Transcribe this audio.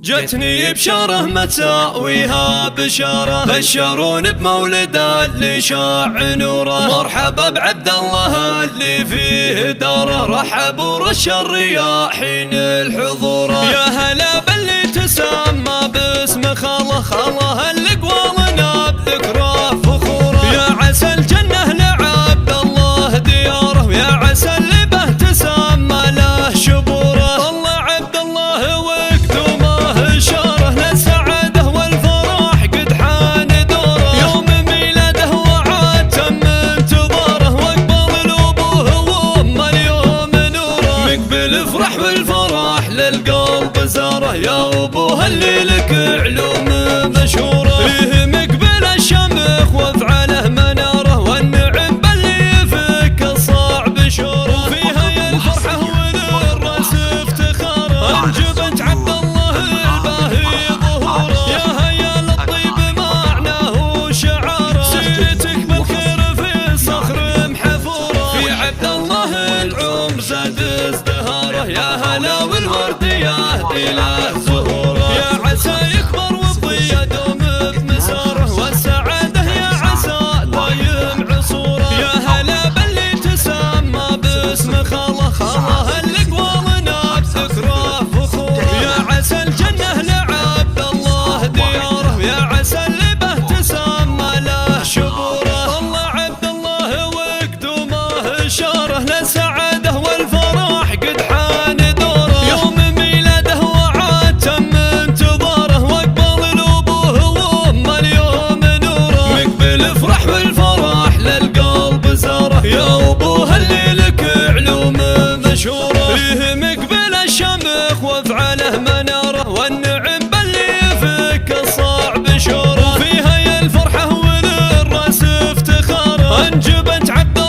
جتني بشاره ما تساويها بشاره، بشرون بمولد اللي شاع نوره. مرحبا بعبد الله اللي فيه داره، رحبوا رش الرياحين الحضوره. يا هلا باللي تسمى باسم خاله، خاله اللي قوالنا بذكراه فخوره. يا عسى الجنه لعبد الله دياره، ويا عسى اللي به تسمى له شبوره. طلع عبد الله وقدومه اشاره للسعاده والفرح قد حان دوره. يوم ميلاده وعاد تم انتظاره، واقبل الابوه وامه اليوم نوره. مقبل افرح والفرح للقلب زاره، يا ابوه اللي لك علوم مشهوره. فيه مقبل الشمخ وافعاله مناره، والنعم باللي يفك الصعب شوره. فيها يا الفرحه وللراس افتخاره، انجبت عبد الله الباهي ظهوره. يا هيا للطيب معناه شعاره، سيرتك بالخير في صخر محفوره. في عبد الله العمر زاد ازدهاره، يا هلا والورد يهدي له زهوره. يا عسى يكبر والضي يدوم بمساره، والسعاده يا عسى دايم عصوره. يا هلا باللي تسمى باسم خاله، خاله اللي قوالنا بذكراه فخوره. يا عسى الجنه لعبد الله دياره، ويا عسى اللي به تسمى له شبوره. طلع عبد الله وقدومه اشاره للسعاده والفرح قد حان دوره. يوم ميلاده وعاد تم انتظاره، واقبل الابوه وامه اليوم نوره. مقبل افرح والفرح للقلب زاره، يا ابوه اللي لك علوم مشهوره. فيه مقبل الشمخ وافعاله مناره، والنعم باللي يفك الصعب شوره. فيها يا الفرحه وللراس افتخاره، انجبت عبد